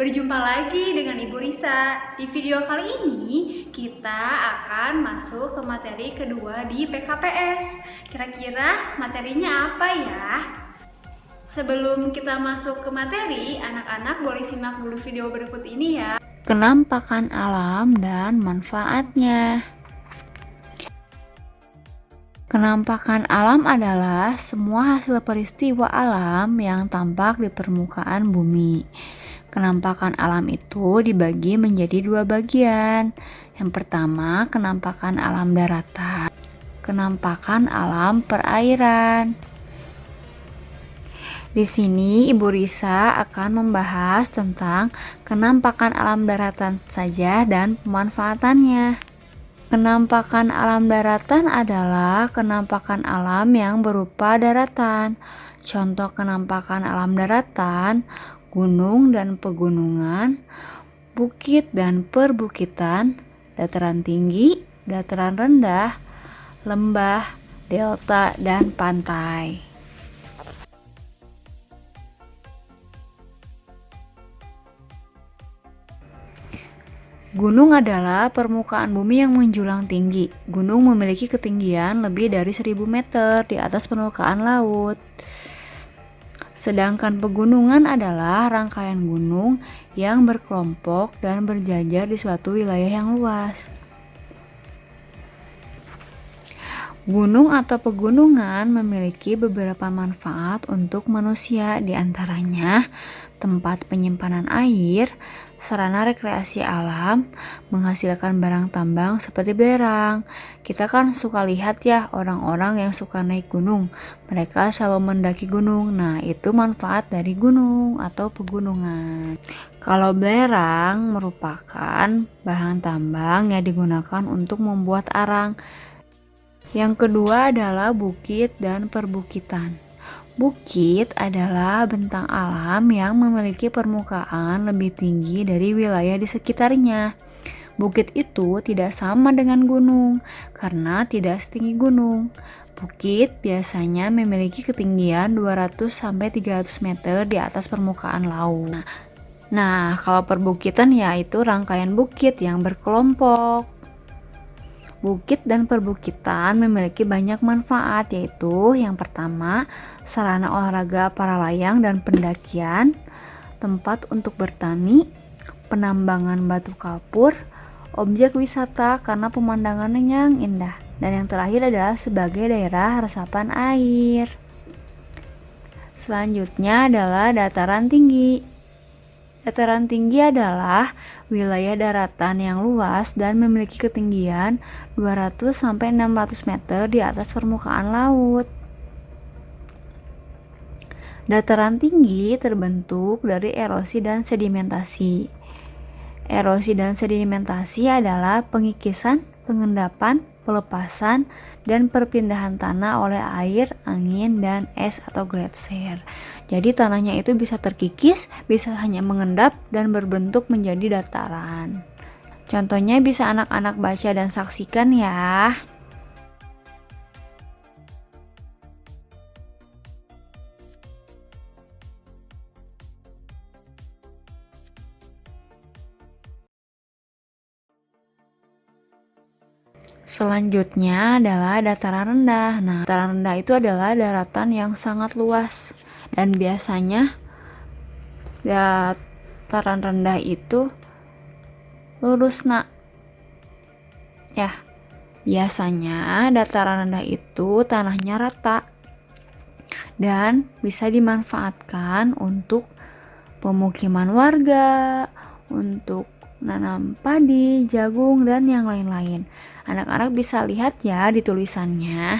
Berjumpa lagi dengan Ibu Risa. Di video kali ini kita akan masuk ke materi kedua di PKPS. Kira-kira materinya apa ya? Sebelum kita masuk ke materi, anak-anak boleh simak dulu video berikut ini ya. Kenampakan alam dan manfaatnya. Kenampakan alam adalah semua hasil peristiwa alam yang tampak di permukaan bumi. Kenampakan alam itu dibagi menjadi dua bagian. Yang pertama, kenampakan alam daratan, kenampakan alam perairan. Di sini Ibu Risa akan membahas tentang kenampakan alam daratan saja dan pemanfaatannya. Kenampakan alam daratan adalah kenampakan alam yang berupa daratan. Contoh kenampakan alam daratan, gunung dan pegunungan, bukit dan perbukitan, dataran tinggi, dataran rendah, lembah, delta, dan pantai. Gunung adalah permukaan bumi yang menjulang tinggi. Gunung memiliki ketinggian lebih dari 1000 meter di atas permukaan laut. Sedangkan pegunungan adalah rangkaian gunung yang berkelompok dan berjajar di suatu wilayah yang luas. Gunung atau pegunungan memiliki beberapa manfaat untuk manusia, di antaranya tempat penyimpanan air, sarana rekreasi alam, menghasilkan barang tambang seperti belerang. Kita kan suka lihat ya orang-orang yang suka naik gunung. Mereka selalu mendaki gunung. Nah, itu manfaat dari gunung atau pegunungan. Kalau belerang merupakan bahan tambang yang digunakan untuk membuat arang. Yang kedua adalah bukit dan perbukitan. Bukit adalah bentang alam yang memiliki permukaan lebih tinggi dari wilayah di sekitarnya. Bukit itu tidak sama dengan gunung karena tidak setinggi gunung. Bukit biasanya memiliki ketinggian 200-300 meter di atas permukaan laut. Nah, kalau perbukitan yaitu rangkaian bukit yang berkelompok. Bukit dan perbukitan memiliki banyak manfaat, yaitu yang pertama, sarana olahraga para layang dan pendakian, tempat untuk bertani, penambangan batu kapur, objek wisata karena pemandangannya yang indah, dan yang terakhir adalah sebagai daerah resapan air. Selanjutnya adalah dataran tinggi. Dataran tinggi adalah wilayah daratan yang luas dan memiliki ketinggian 200-600 meter di atas permukaan laut. Dataran tinggi terbentuk dari erosi dan sedimentasi. Erosi dan sedimentasi adalah pengikisan, pengendapan, pelepasan, dan perpindahan tanah oleh air, angin, dan es atau gletser. Jadi tanahnya itu bisa terkikis, bisa hanya mengendap dan berbentuk menjadi dataran. Contohnya bisa anak-anak baca dan saksikan ya. Selanjutnya adalah dataran rendah. Nah, dataran rendah itu adalah daratan yang sangat luas dan biasanya dataran rendah itu lurus nak. Ya, biasanya dataran rendah itu tanahnya rata dan bisa dimanfaatkan untuk pemukiman warga, untuk nanam padi, jagung, dan yang lain-lain. Anak-anak bisa lihat ya di tulisannya.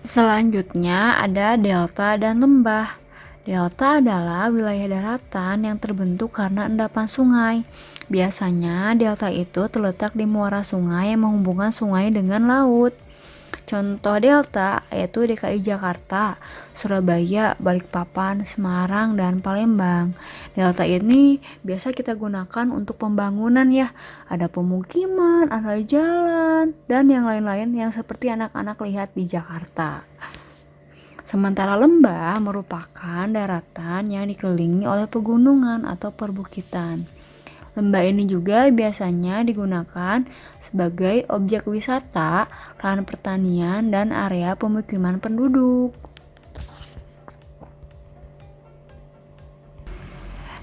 Selanjutnya ada delta dan lembah. Delta adalah wilayah daratan yang terbentuk karena endapan sungai. Biasanya delta itu terletak di muara sungai yang menghubungkan sungai dengan laut. Contoh delta yaitu DKI Jakarta, Surabaya, Balikpapan, Semarang, dan Palembang. Delta ini biasa kita gunakan untuk pembangunan ya. Ada pemukiman, ada jalan, dan yang lain-lain yang seperti anak-anak lihat di Jakarta. Sementara lembah merupakan daratan yang dikelilingi oleh pegunungan atau perbukitan. Lembah ini juga biasanya digunakan sebagai objek wisata, lahan pertanian, dan area pemukiman penduduk.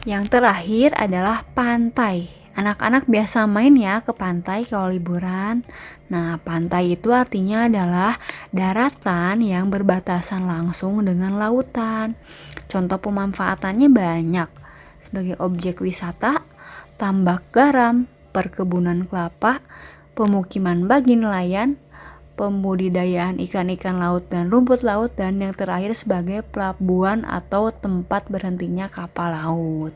Yang terakhir adalah pantai. Anak-anak biasa main ya ke pantai kalau liburan. Nah, pantai itu artinya adalah daratan yang berbatasan langsung dengan lautan. Contoh pemanfaatannya banyak. Sebagai objek wisata, tambak garam, perkebunan kelapa, pemukiman bagi nelayan, pembudidayaan ikan-ikan laut dan rumput laut, dan yang terakhir sebagai pelabuhan atau tempat berhentinya kapal laut.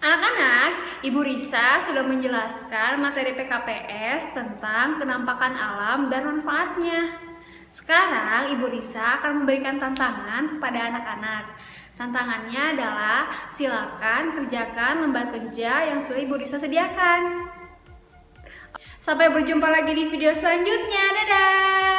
Anak-anak, Ibu Risa sudah menjelaskan materi PKPS tentang kenampakan alam dan manfaatnya. Sekarang Ibu Risa akan memberikan tantangan kepada anak-anak. Tantangannya adalah silakan kerjakan lembar kerja yang sudah Ibu Risa sediakan. Sampai berjumpa lagi di video selanjutnya. Dadah!